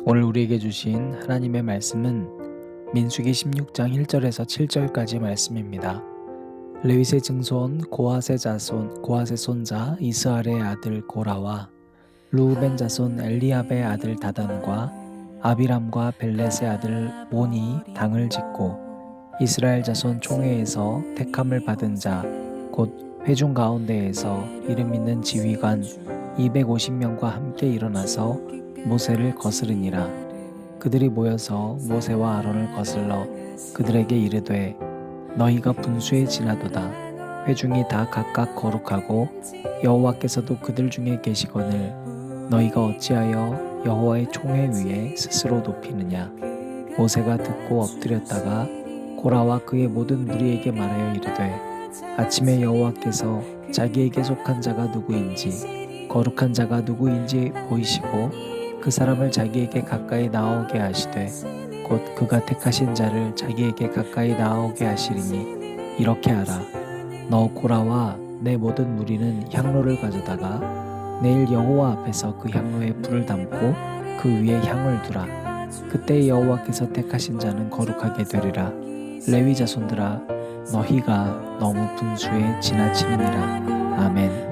오늘 우리에게 주신 하나님의 말씀은 민수기 16장 1절에서 7절까지 말씀입니다. 레위의 증손 고핫의 손자 이스할의 아들 고라와 루벤 자손 엘리압의 아들 다단과 아비람과 벨렛의 아들 몬이 당을 짓고 이스라엘 자손 총회에서 택함을 받은 자 곧 회중 가운데에서 이름 있는 지휘관 250명과 함께 일어나서 모세를 거스르니라. 그들이 모여서 모세와 아론을 거슬러 그들에게 이르되 너희가 분수에 지나도다. 회중이 다 각각 거룩하고 여호와께서도 그들 중에 계시거늘 너희가 어찌하여 여호와의 총회 위에 스스로 높이느냐. 모세가 듣고 엎드렸다가 고라와 그의 모든 무리에게 말하여 이르되 아침에 여호와께서 자기에게 속한 자가 누구인지 거룩한 자가 누구인지 보이시고 그 사람을 자기에게 가까이 나아오게 하시되 곧 그가 택하신 자를 자기에게 가까이 나아오게 하시리니 이렇게 하라. 너 고라와 내 모든 무리는 향로를 가져다가 내일 여호와 앞에서 그 향로에 불을 담고 그 위에 향을 두라. 그때 여호와께서 택하신 자는 거룩하게 되리라. 레위 자손들아 너희가 너무 분수에 지나치느니라. 아멘.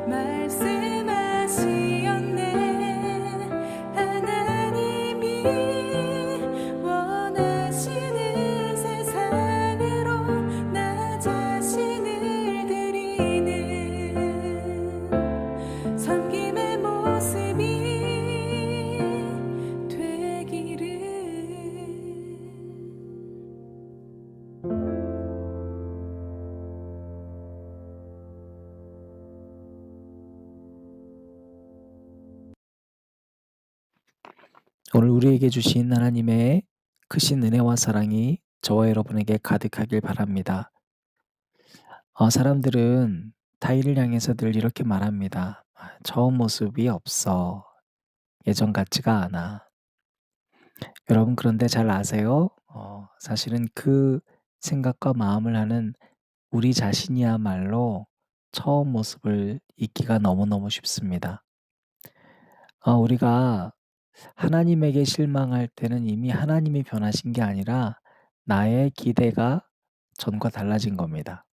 오늘 우리에게 주신 하나님의 크신 은혜와 사랑이 저와 여러분에게 가득하길 바랍니다. 사람들은 타인을 향해서 늘 이렇게 말합니다. 처음 모습이 없어. 예전 같지가 않아. 여러분 그런데 잘 아세요? 사실은 그 생각과 마음을 하는 우리 자신이야말로 처음 모습을 잊기가 너무너무 쉽습니다. 우리가 하나님에게 실망할 때는 이미 하나님이 변하신 게 아니라 나의 기대가 전과 달라진 겁니다.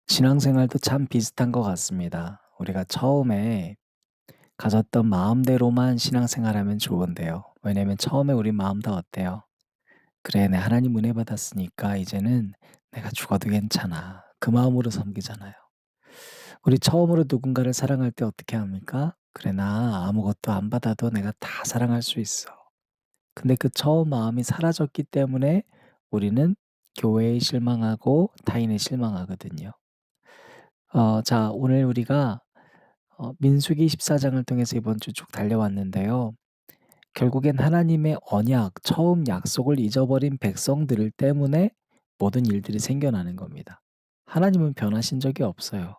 신앙생활도 참 비슷한 것 같습니다. 우리가 처음에 가졌던 마음대로만 신앙생활하면 좋은데요. 왜냐면 처음에 우리 마음 다 어때요? 그래, 내 하나님 은혜 받았으니까 이제는 내가 죽어도 괜찮아. 그 마음으로 섬기잖아요. 우리 처음으로 누군가를 사랑할 때 어떻게 합니까? 그래, 나 아무것도 안 받아도 내가 다 사랑할 수 있어. 근데 그 처음 마음이 사라졌기 때문에 우리는 교회에 실망하고 타인에 실망하거든요. 자, 오늘 우리가 민수기 14장을 통해서 이번 주 쭉 달려왔는데요. 결국엔 하나님의 언약, 처음 약속을 잊어버린 백성들 때문에 모든 일들이 생겨나는 겁니다. 하나님은 변하신 적이 없어요.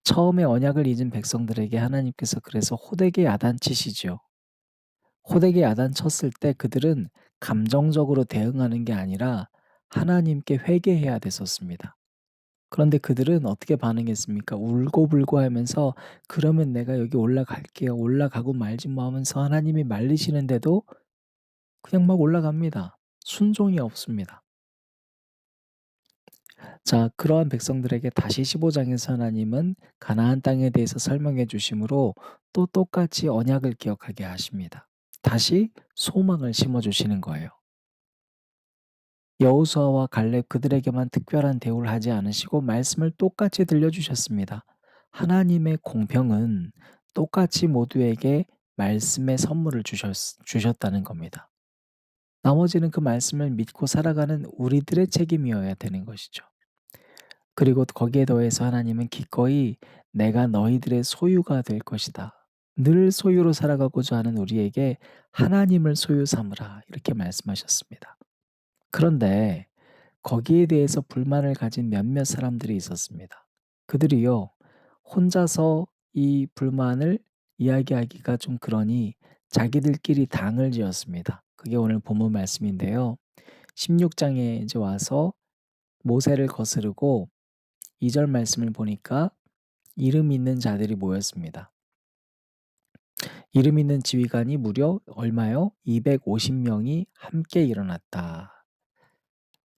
처음에 언약을 잊은 백성들에게 하나님께서 그래서 호되게 야단치시죠. 호되게 야단쳤을 때 그들은 감정적으로 대응하는 게 아니라 하나님께 회개해야 됐었습니다. 그런데 그들은 어떻게 반응했습니까? 울고불고 하면서 "그러면 내가 여기 올라갈게요. 올라가고 말지 뭐." 하면서 하나님이 말리시는데도 그냥 막 올라갑니다. 순종이 없습니다. 자, 그러한 백성들에게 다시 15 장에서 하나님은 가나안 땅에 대해서 설명해 주심으로 또 똑같이 언약을 기억하게 하십니다. 다시 소망을 심어 주시는 거예요. 여호수아와 갈렙 그들에게만 특별한 대우를 하지 않으시고 말씀을 똑같이 들려주셨습니다. 하나님의 공평은 똑같이 모두에게 말씀의 선물을 주셨다는 겁니다. 나머지는 그 말씀을 믿고 살아가는 우리들의 책임이어야 되는 것이죠. 그리고 거기에 더해서 하나님은 기꺼이 내가 너희들의 소유가 될 것이다. 늘 소유로 살아가고자 하는 우리에게 하나님을 소유 삼으라 이렇게 말씀하셨습니다. 그런데 거기에 대해서 불만을 가진 몇몇 사람들이 있었습니다. 그들이요, 혼자서 이 불만을 이야기하기가 좀 그러니 자기들끼리 당을 지었습니다. 그게 오늘 본문 말씀인데요. 16장에 이제 와서 모세를 거스르고 2절 말씀을 보니까 이름 있는 자들이 모였습니다. 이름 있는 지휘관이 무려 얼마요? 250명이 함께 일어났다.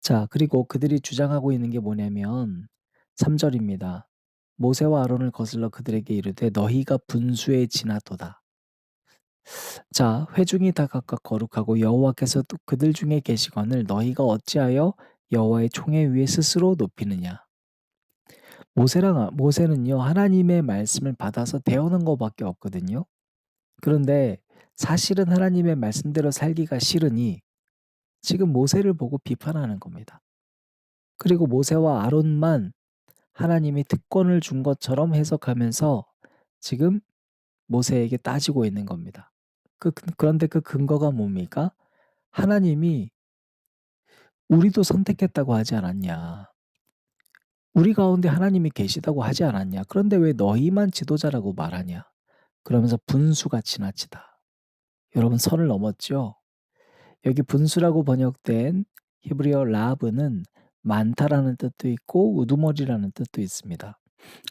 자, 그리고 그들이 주장하고 있는 게 뭐냐면 3 절입니다. 모세와 아론을 거슬러 그들에게 이르되 너희가 분수에 지나도다. 자, 회중이 다 각각 거룩하고 여호와께서 또 그들 중에 계시거늘 너희가 어찌하여 여호와의 총회 위에 스스로 높이느냐. 모세는요 하나님의 말씀을 받아서 배우는 것밖에 없거든요. 그런데 사실은 하나님의 말씀대로 살기가 싫으니 지금 모세를 보고 비판하는 겁니다. 그리고 모세와 아론만 하나님이 특권을 준 것처럼 해석하면서 지금 모세에게 따지고 있는 겁니다. 그런데 그 근거가 뭡니까? 하나님이 "우리도 선택했다고 하지 않았냐. 우리 가운데 하나님이 계시다고 하지 않았냐. 그런데 왜 너희만 지도자라고 말하냐." 그러면서 분수가 지나치다. 여러분 선을 넘었죠? 여기 분수라고 번역된 히브리어 라브는 많다라는 뜻도 있고 우두머리라는 뜻도 있습니다.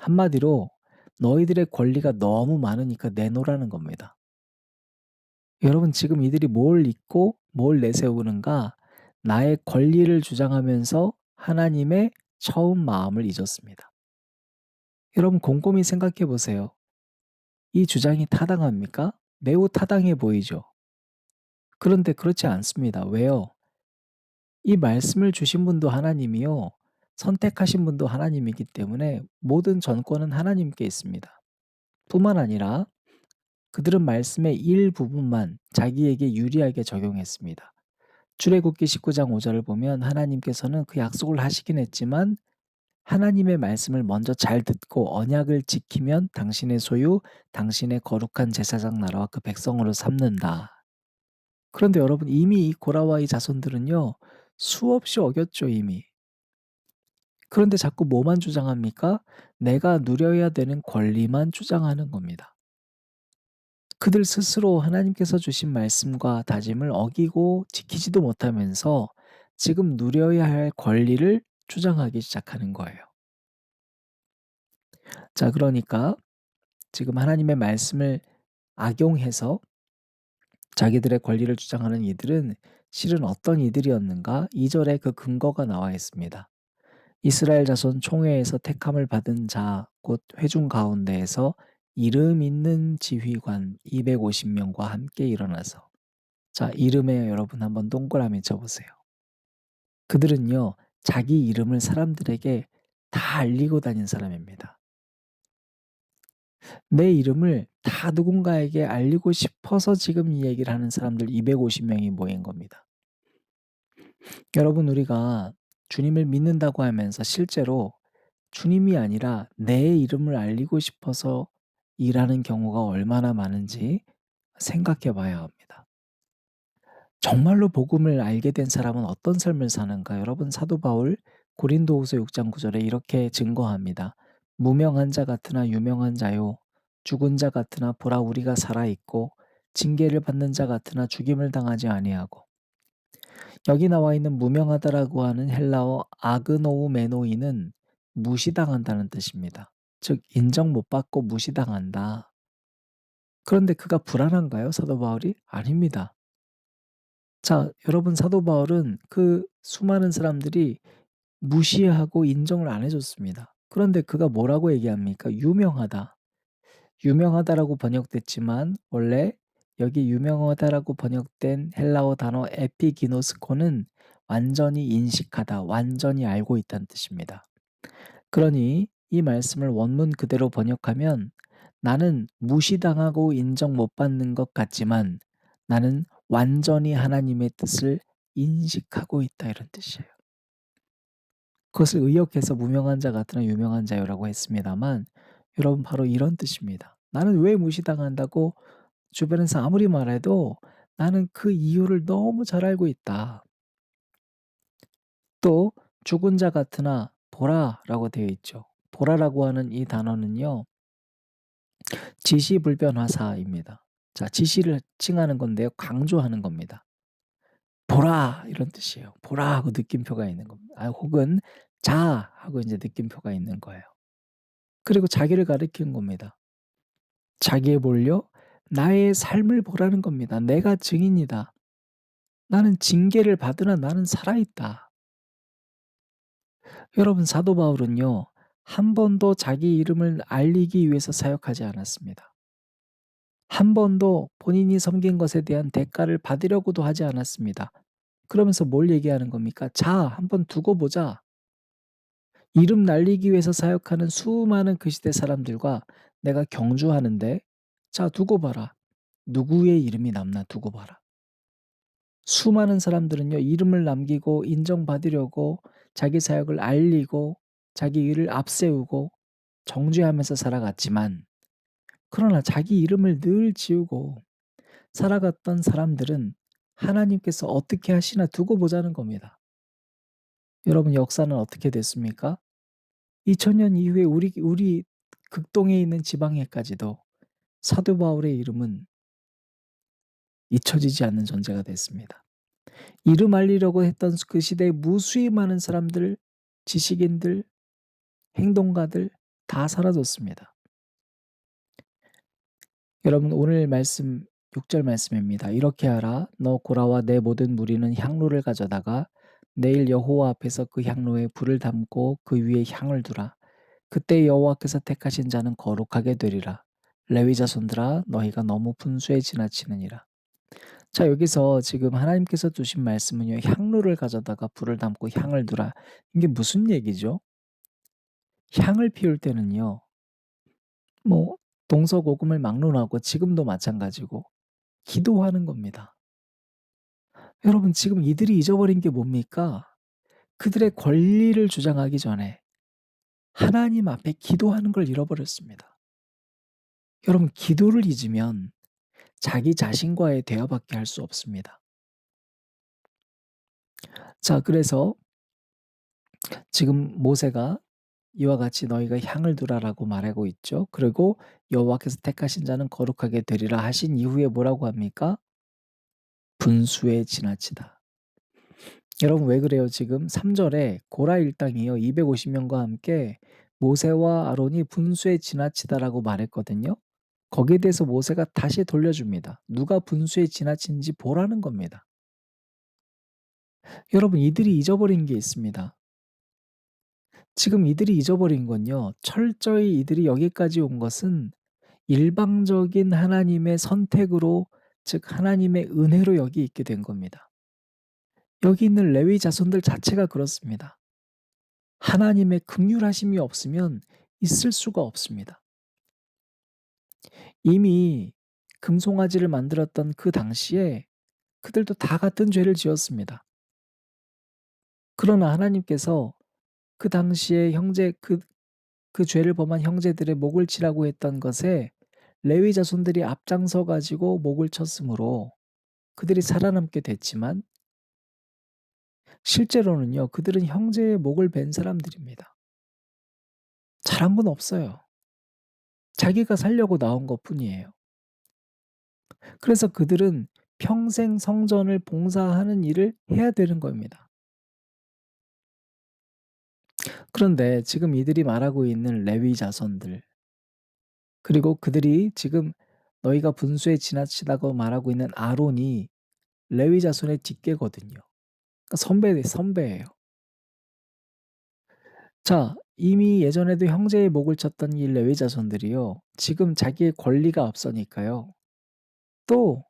한마디로 너희들의 권리가 너무 많으니까 내놓으라는 겁니다. 여러분 지금 이들이 뭘 잊고 뭘 내세우는가? 나의 권리를 주장하면서 하나님의 처음 마음을 잊었습니다. 여러분 곰곰이 생각해 보세요. 이 주장이 타당합니까? 매우 타당해 보이죠. 그런데 그렇지 않습니다. 왜요? 이 말씀을 주신 분도 하나님이요. 선택하신 분도 하나님이기 때문에 모든 전권은 하나님께 있습니다. 뿐만 아니라 그들은 말씀의 일부분만 자기에게 유리하게 적용했습니다. 출애굽기 19장 5절을 보면 하나님께서는 그 약속을 하시긴 했지만 하나님의 말씀을 먼저 잘 듣고 언약을 지키면 당신의 소유, 당신의 거룩한 제사장 나라와 그 백성으로 삼는다. 그런데 여러분 이미 이 고라와 이 자손들은요. 수없이 어겼죠 이미. 그런데 자꾸 뭐만 주장합니까? 내가 누려야 되는 권리만 주장하는 겁니다. 그들 스스로 하나님께서 주신 말씀과 다짐을 어기고 지키지도 못하면서 지금 누려야 할 권리를 주장하기 시작하는 거예요. 자, 그러니까 지금 하나님의 말씀을 악용해서 자기들의 권리를 주장하는 이들은 실은 어떤 이들이었는가? 2 절에 그 근거가 나와 있습니다. 이스라엘 자손 총회에서 택함을 받은 자 곧 회중 가운데에서 이름 있는 지휘관 250명과 함께 일어나서 자, 이름에 여러분 한번 동그라미 쳐 보세요. 그들은요. 자기 이름을 사람들에게 다 알리고 다닌 사람입니다. 내 이름을 다 누군가에게 알리고 싶어서 지금 이 얘기를 하는 사람들 250명이 모인 겁니다. 여러분 우리가 주님을 믿는다고 하면서 실제로 주님이 아니라 내 이름을 알리고 싶어서 일하는 경우가 얼마나 많은지 생각해 봐야 합니다. 정말로 복음을 알게 된 사람은 어떤 삶을 사는가? 여러분 사도 바울 고린도후서 6장 9절에 이렇게 증거합니다. 무명한 자 같으나 유명한 자요 죽은 자 같으나 보라 우리가 살아 있고 징계를 받는 자 같으나 죽임을 당하지 아니하고 여기 나와 있는 무명하다라고 하는 헬라어 아그노우메노이는 무시당한다는 뜻입니다. 즉 인정 못 받고 무시당한다. 그런데 그가 불안한가요? 사도 바울이? 아닙니다. 자, 여러분 사도 바울은 그 수많은 사람들이 무시하고 인정을 안 해 줬습니다. 그런데 그가 뭐라고 얘기합니까? 유명하다. 유명하다라고 번역됐지만 원래 여기 유명하다라고 번역된 헬라어 단어 에피기노스코는 완전히 인식하다, 완전히 알고 있다는 뜻입니다. 그러니 이 말씀을 원문 그대로 번역하면 나는 무시당하고 인정 못 받는 것 같지만 나는 완전히 하나님의 뜻을 인식하고 있다 이런 뜻이에요. 그것을 의역해서 무명한 자 같으나 유명한 자요라고 했습니다만 여러분 바로 이런 뜻입니다. 나는 왜 무시당한다고 주변에서 아무리 말해도 나는 그 이유를 너무 잘 알고 있다. 또 죽은 자 같으나 보라라고 되어 있죠. 보라라고 하는 이 단어는요. 지시불변화사입니다. 자, 지시를 칭하는 건데요. 강조하는 겁니다. 보라 이런 뜻이에요. 보라 하고 느낌표가 있는 겁니다. 혹은 자 하고 이제 느낌표가 있는 거예요. 그리고 자기를 가리키는 겁니다. 자기의 볼려 나의 삶을 보라는 겁니다. 내가 증인이다. 나는 징계를 받으나 나는 살아 있다. 여러분 사도 바울은요. 한 번도 자기 이름을 알리기 위해서 사역하지 않았습니다. 한 번도 본인이 섬긴 것에 대한 대가를 받으려고도 하지 않았습니다. 그러면서 뭘 얘기하는 겁니까? "자 한번 두고 보자." 이름 날리기 위해서 사역하는 수많은 그 시대 사람들과 내가 경주하는데 "자 두고 봐라. 누구의 이름이 남나 두고 봐라." 수많은 사람들은요. 이름을 남기고 인정받으려고 자기 사역을 알리고 자기 일을 앞세우고 정죄하면서 살아갔지만, 그러나 자기 이름을 늘 지우고 살아갔던 사람들은 하나님께서 어떻게 하시나 두고 보자는 겁니다. 여러분 역사는 어떻게 됐습니까? 2000년 이후에 우리 극동에 있는 지방에까지도 사도 바울의 이름은 잊혀지지 않는 존재가 됐습니다. 이름 알리려고 했던 그 시대에 무수히 많은 사람들, 지식인들, 행동가들 다 사라졌습니다. 여러분 오늘 말씀 6절 말씀입니다. "이렇게 하라. 너 고라와 내 모든 무리는 향로를 가져다가 내일 여호와 앞에서 그 향로에 불을 담고 그 위에 향을 두라. 그때 여호와께서 택하신 자는 거룩하게 되리라. 레위 자손들아 너희가 너무 분수에 지나치느니라." 자 여기서 지금 하나님께서 주신 말씀은요. 향로를 가져다가 불을 담고 향을 두라. 이게 무슨 얘기죠? 향을 피울 때는요. 뭐 동서고금을 막론하고 지금도 마찬가지고 기도하는 겁니다. 여러분 지금 이들이 잊어버린 게 뭡니까? 그들의 권리를 주장하기 전에 하나님 앞에 기도하는 걸 잃어버렸습니다. 여러분 기도를 잊으면 자기 자신과의 대화밖에 할 수 없습니다. 자 그래서 지금 모세가 이와 같이 "너희가 향을 두라."라고 말하고 있죠. 그리고 "여호와께서 택하신 자는 거룩하게 되리라." 하신 이후에 뭐라고 합니까? "분수에 지나치다." 여러분 왜 그래요? 지금 3 절에 고라 일당이요 250 명과 함께 "모세와 아론이 분수에 지나치다."라고 말했거든요. 거기에 대해서 모세가 다시 돌려줍니다. 누가 분수에 지나친지 보라는 겁니다. 여러분 이들이 잊어버린 게 있습니다. 지금 이들이 잊어버린 건요. 철저히 이들이 여기까지 온 것은 일방적인 하나님의 선택으로, 즉 하나님의 은혜로 여기 있게 된 겁니다. 여기 있는 레위 자손들 자체가 그렇습니다. 하나님의 긍휼하심이 없으면 있을 수가 없습니다. 이미 금송아지를 만들었던 그 당시에 그들도 다 같은 죄를 지었습니다. 그러나 하나님께서 그 당시에 그 죄를 범한 형제들의 목을 치라고 했던 것에 레위 자손들이 앞장서 가지고 목을 쳤으므로 그들이 살아남게 됐지만, 실제로는요 그들은 형제의 목을 벤 사람들입니다. 잘한 건 없어요. 자기가 살려고 나온 것뿐이에요. 그래서 그들은 평생 성전을 봉사하는 일을 해야 되는 겁니다. 그런데 지금 이들이 말하고 있는 레위 자손들, 그리고 그들이 지금 너희가 분수에 지나치다고 말하고 있는 아론이 레위 자손의 뒷계거든요. 그러니까 선배예요. 자 이미 예전에도 형제의 목을 쳤던 이 레위 자손들이요. 지금 자기의 권리가 앞서니까요. 또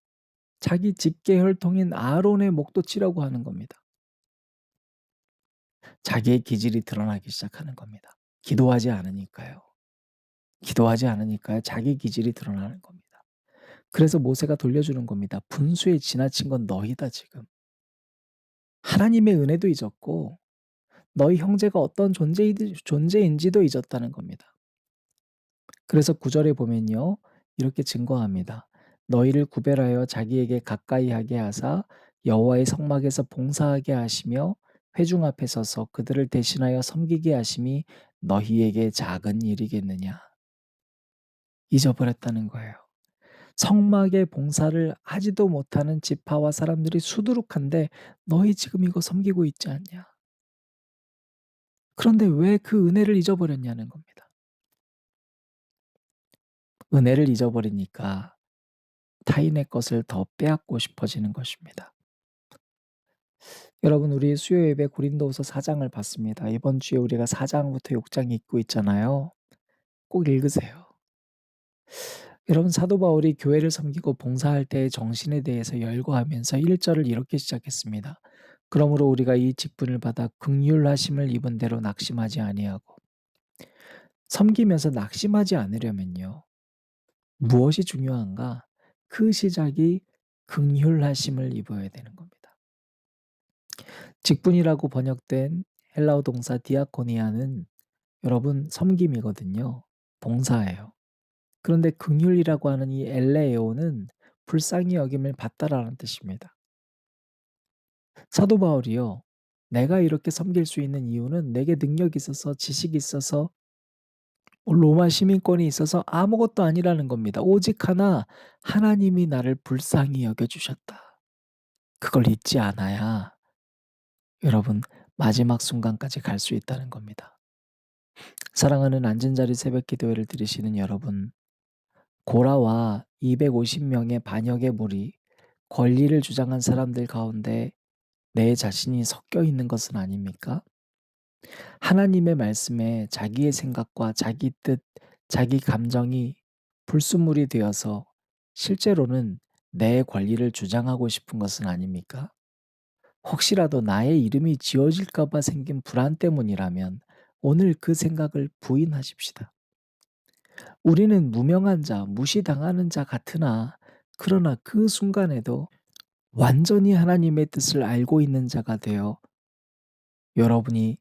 자기 직계 혈통인 아론의 목도 치라고 하는 겁니다. 자기의 기질이 드러나기 시작하는 겁니다. 기도하지 않으니까요. 기도하지 않으니까요. 자기 기질이 드러나는 겁니다. 그래서 모세가 돌려주는 겁니다. "분수에 지나친 건 너희다 지금. 하나님의 은혜도 잊었고 너희 형제가 어떤 존재인지도 잊었다는 겁니다." 그래서 9 절에 보면요. 이렇게 증거합니다. "너희를 구별하여 자기에게 가까이 하게 하사 여호와의 성막에서 봉사하게 하시며 회중 앞에 서서 그들을 대신하여 섬기게 하심이 너희에게 작은 일이겠느냐." 잊어버렸다는 거예요. 성막의 봉사를 하지도 못하는 지파와 사람들이 수두룩한데 "너희 지금 이거 섬기고 있지 않냐." 그런데 왜 그 은혜를 잊어버렸냐는 겁니다. 은혜를 잊어버리니까 타인의 것을 더 빼앗고 싶어지는 것입니다. 여러분, 우리 수요 예배 고린도후서 4장을 봤습니다. 이번 주에 우리가 4장부터 6장 읽고 있잖아요. 꼭 읽으세요. 여러분, 사도 바울이 교회를 섬기고 봉사할 때의 정신에 대해서 열거하면서 1절을 이렇게 시작했습니다. 그러므로 우리가 이 직분을 받아 긍휼하심을 입은 대로 낙심하지 아니하고. 섬기면서 낙심하지 않으려면요, 무엇이 중요한가? 그 시작이 긍휼하심을 입어야 되는 겁니다. 직분이라고 번역된 헬라어 동사 디아코니아는 여러분 섬김이거든요. 봉사예요. 그런데 긍휼이라고 하는 이 엘레오는 불쌍히 여김을 받다라는 뜻입니다. 사도 바울이요, 내가 이렇게 섬길 수 있는 이유는 내게 능력이 있어서 지식이 있어서 로마 시민권이 있어서 아무것도 아니라는 겁니다. 오직 하나, 하나님이 나를 불쌍히 여겨주셨다. 그걸 잊지 않아야 여러분 마지막 순간까지 갈 수 있다는 겁니다. 사랑하는 앉은자리 새벽기도회를 들으시는 여러분, 고라와 250명의 반역의 무리, 권리를 주장한 사람들 가운데 내 자신이 섞여 있는 것은 아닙니까? 하나님의 말씀에 자기의 생각과 자기 뜻, 자기 감정이 불순물이 되어서 실제로는 내 권리를 주장하고 싶은 것은 아닙니까? 혹시라도 나의 이름이 지어질까 봐 생긴 불안 때문이라면 오늘 그 생각을 부인하십시다. 우리는 무명한 자, 무시당하는 자 같으나 그러나 그 순간에도 완전히 하나님의 뜻을 알고 있는 자가 되어 여러분이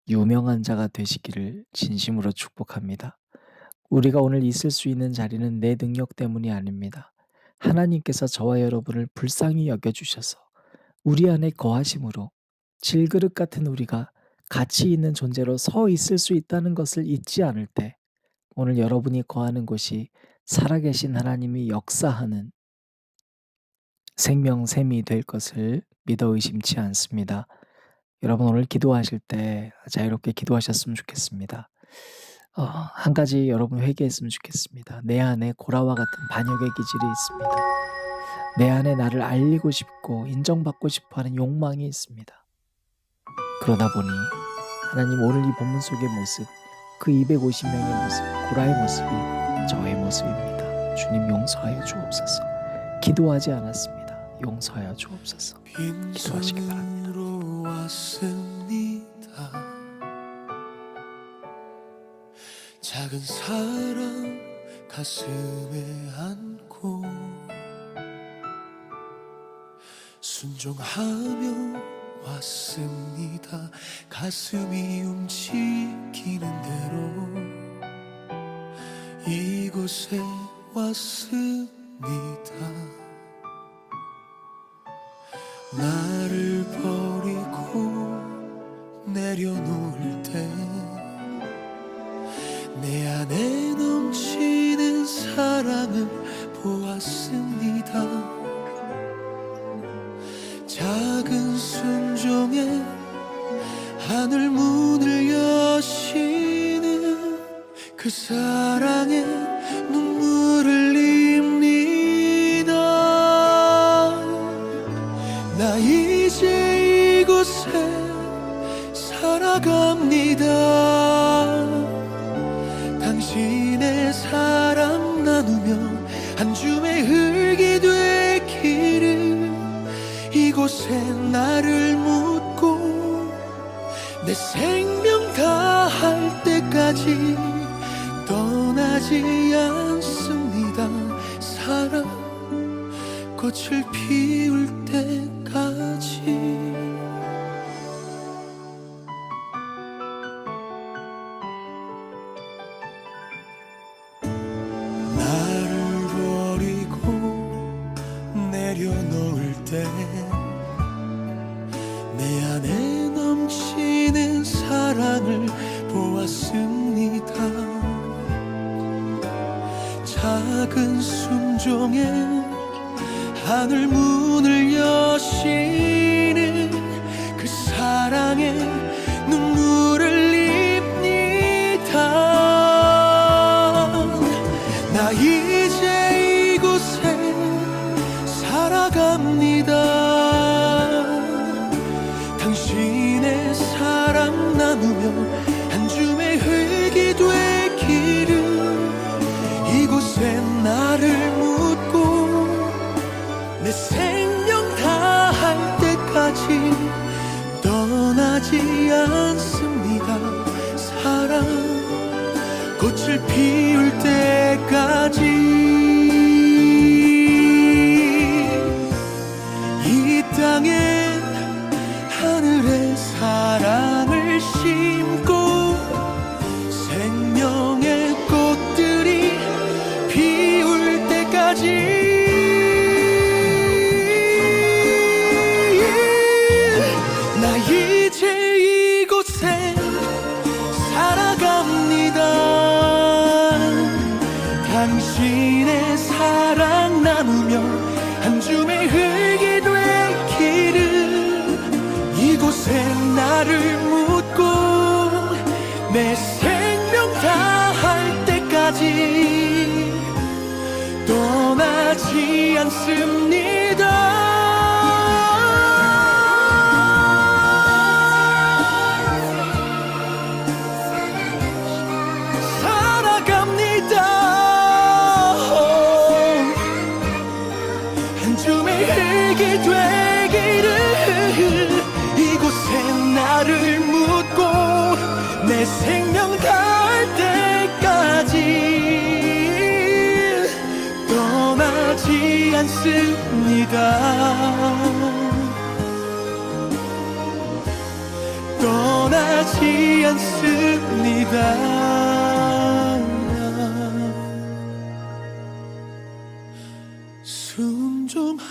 유명한 자가 되시기를 진심으로 축복합니다. 우리가 오늘 있을 수 있는 자리는 내 능력 때문이 아닙니다. 하나님께서 저와 여러분을 불쌍히 여겨주셔서 우리 안에 거하심으로 질그릇 같은 우리가 가치 있는 존재로 서 있을 수 있다는 것을 잊지 않을 때 오늘 여러분이 거하는 곳이 살아계신 하나님이 역사하는 생명샘이 될 것을 믿어 의심치 않습니다. 여러분 오늘 기도하실 때 자유롭게 기도하셨으면 좋겠습니다. 한 가지 여러분 회개했으면 좋겠습니다. 내 안에 고라와 같은 반역의 기질이 있습니다. 내 안에 나를 알리고 싶고 인정받고 싶어하는 욕망이 있습니다. 그러다 보니 하나님 오늘 이 본문 속의 모습, 그 250명의 모습, 고라의 모습이 저의 모습입니다. 주님 용서하여 주옵소서. 기도하지 않았습니다. 용서하여 주옵소서. 기도하시기 바랍니다. 작은 사랑 가슴에 안고 순종하며 왔습니다. 가슴이 움직이는 대로 이곳에 왔습니다. 나를 버리고 내려놓을 때 내 안에 넘치는 사랑을 보았습니다. 작은 순종에 하늘 문을 여시는 그 사랑에 눈물을 흘립니다. 나 이제 이곳에 살아갑니다. 당신의 사랑 나누며 한 줌의 흙이 되기를 이곳에 나를 묻고 내 생명 다할 때까지 떠나지 않습니다. 사랑 꽃을 피울 때까지. 내려놓을 때 내 안에 넘치는 사랑을 보았습니다. 작은 순종에 하늘 문을 여시는 그 사랑에 눈물을 흘립니다. 나 이제 이곳에 나누며 한 줌의 흙이 되기를 이곳에 나를 묻고 내 생명 다할 때까지 떠나지 않습니다. 사랑 꽃을 피울 때까지 이 땅엔 하늘에 사랑을 심고 생명의 꽃들이 피울 때까지 나 이제 이곳에 살아갑니다. 당신의 사랑 나누며 한 줌의 흙이 되기를 이곳에 나를 묻고 내 생명 다할 때까지 떠나지 않습니다. 한 줌의 흙이 되기를 이곳에 나를 묻고 내 생명 다할 때까지 떠나지 않습니다. 떠나지 않습니다. 순종한